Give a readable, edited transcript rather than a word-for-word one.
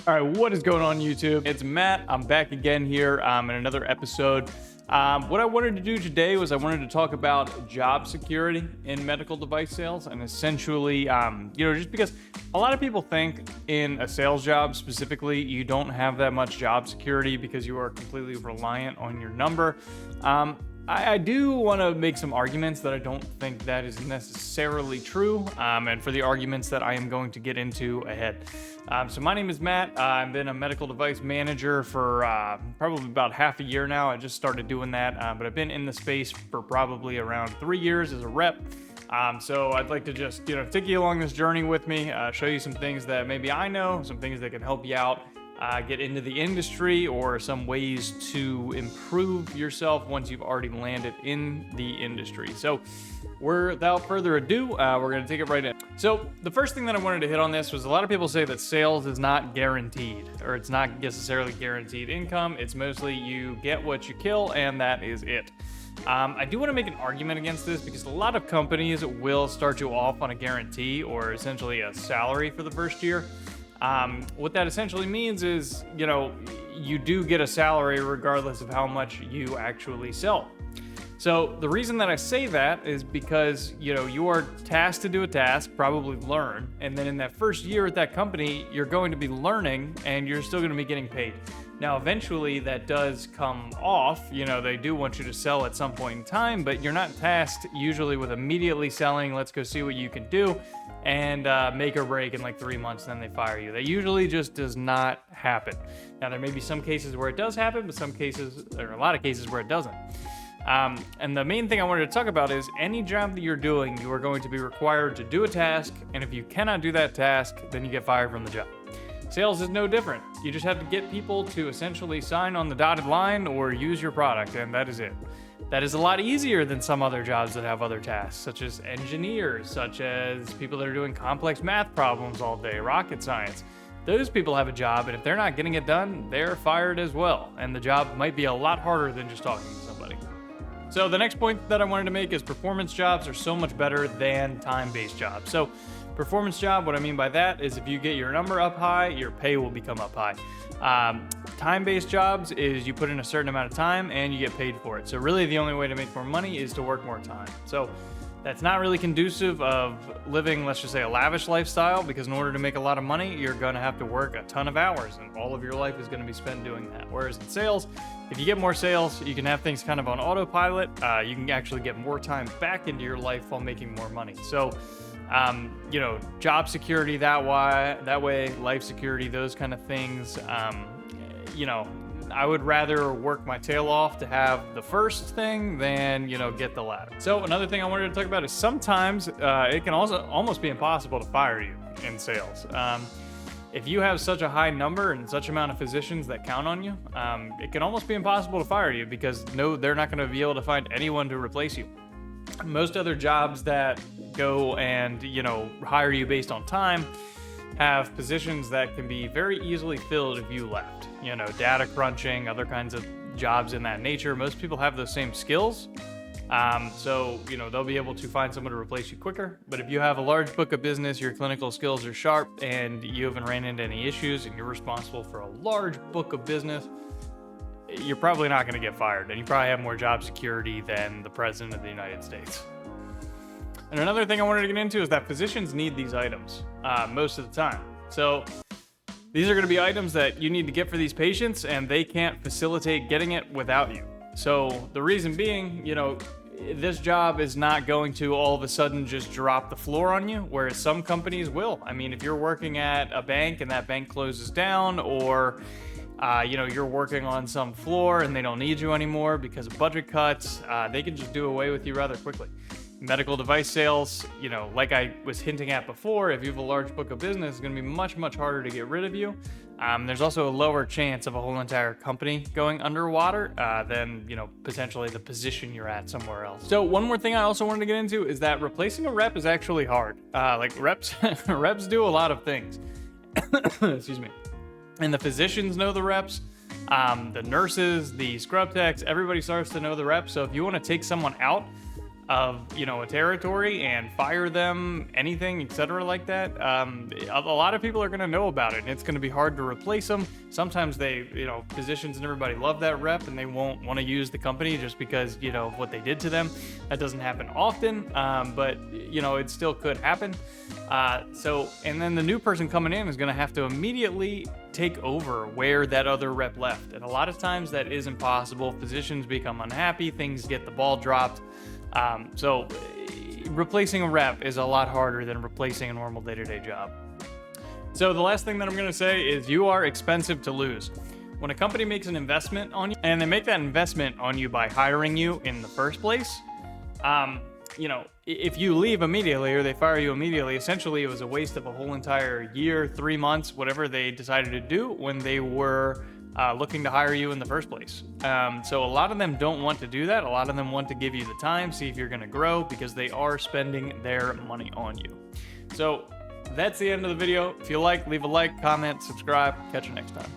All right, what is going on, YouTube? It's Matt. I'm back again here in another episode. What I wanted to do today was I wanted to talk about job security in medical device sales, and essentially, just because a lot of people think in a sales job specifically, you don't have that much job security because you are completely reliant on your number. I do want to make some arguments that I don't think that is necessarily true, and for the arguments that I am going to get into ahead. So my name is Matt. I've been a medical device manager for probably about half a year now. I just started doing that, but I've been in the space for probably around 3 years as a rep. So I'd like to just take you along this journey with me, show you some things that maybe I know, some things that can help you out. Get into the industry, or some ways to improve yourself once you've already landed in the industry. So without further ado, we're going to take it right in. So the first thing that I wanted to hit on this was a lot of people say that sales is not guaranteed, or it's not necessarily guaranteed income. It's mostly you get what you kill, and that is it. I do want to make an argument against this because a lot of companies will start you off on a guarantee, or essentially a salary for the first year. What that essentially means is, you do get a salary regardless of how much you actually sell. So the reason that I say that is because, you are tasked to do a task, probably learn, and then in that first year at that company, you're going to be learning and you're still going to be getting paid. Now, eventually that does come off. They do want you to sell at some point in time, but you're not tasked usually with immediately selling. Let's go see what you can do and make or break in like 3 months, then they fire you. That usually just does not happen. Now, there may be some cases where it does happen, but some cases, or a lot of cases where it doesn't. And the main thing I wanted to talk about is any job that you're doing, you are going to be required to do a task, and if you cannot do that task, then you get fired from the job. Sales is no different. You just have to get people to essentially sign on the dotted line or use your product, and that is it. That is a lot easier than some other jobs that have other tasks, such as engineers, such as people that are doing complex math problems all day, rocket science. Those people have a job, and if they're not getting it done, they're fired as well. And the job might be a lot harder than just talking to somebody. So the next point that I wanted to make is performance jobs are so much better than time-based jobs. So performance job, what I mean by that is if you get your number up high, your pay will become up high. Time-based jobs is you put in a certain amount of time and you get paid for it. So really the only way to make more money is to work more time. So that's not really conducive of living, let's just say, a lavish lifestyle, because in order to make a lot of money, you're going to have to work a ton of hours, and all of your life is going to be spent doing that. Whereas in sales, if you get more sales, you can have things kind of on autopilot. You can actually get more time back into your life while making more money. So job security that way, life security, those kind of things. I would rather work my tail off to have the first thing than, get the latter. So another thing I wanted to talk about is sometimes it can also almost be impossible to fire you in sales. If you have such a high number and such amount of physicians that count on you, it can almost be impossible to fire you because they're not going to be able to find anyone to replace you. Most other jobs that go and, hire you based on time have positions that can be very easily filled if you left. Data crunching, other kinds of jobs in that nature. Most people have those same skills. So they'll be able to find someone to replace you quicker. But if you have a large book of business, your clinical skills are sharp, and you haven't ran into any issues, and you're responsible for a large book of business, you're probably not going to get fired, and you probably have more job security than the President of the United States. And another thing I wanted to get into is that physicians need these items most of the time. So these are going to be items that you need to get for these patients, and they can't facilitate getting it without you. So the reason being, this job is not going to all of a sudden just drop the floor on you, whereas some companies will. I mean, if you're working at a bank and that bank closes down, or you're working on some floor and they don't need you anymore because of budget cuts, they can just do away with you rather quickly. Medical device sales, like I was hinting at before, if you have a large book of business, it's going to be much, much harder to get rid of you. There's also a lower chance of a whole entire company going underwater than, potentially the position you're at somewhere else. So one more thing I also wanted to get into is that replacing a rep is actually hard. Reps do a lot of things. Excuse me. And the physicians know the reps. The nurses, the scrub techs, everybody starts to know the reps. So if you want to take someone out, of, you know, a territory and fire them, anything, etc. like that, a lot of people are going to know about it, and it's going to be hard to replace them. Sometimes they, you know, physicians and everybody love that rep, and they won't want to use the company just because, you know, of what they did to them. That doesn't happen often, but, you know, it still could happen. And then the new person coming in is going to have to immediately take over where that other rep left. And a lot of times that is impossible. Physicians become unhappy, things get the ball dropped. So replacing a rep is a lot harder than replacing a normal day-to-day job. So the last thing that I'm going to say is you are expensive to lose. When a company makes an investment on you, and they make that investment on you by hiring you in the first place, you know, if you leave immediately or they fire you immediately, essentially it was a waste of a whole entire year, 3 months, whatever they decided to do when they were looking to hire you in the first place. So a lot of them don't want to do that. A lot of them want to give you the time, see if you're going to grow, because they are spending their money on you. So that's the end of the video. If you like, leave a like, comment, subscribe. Catch you next time.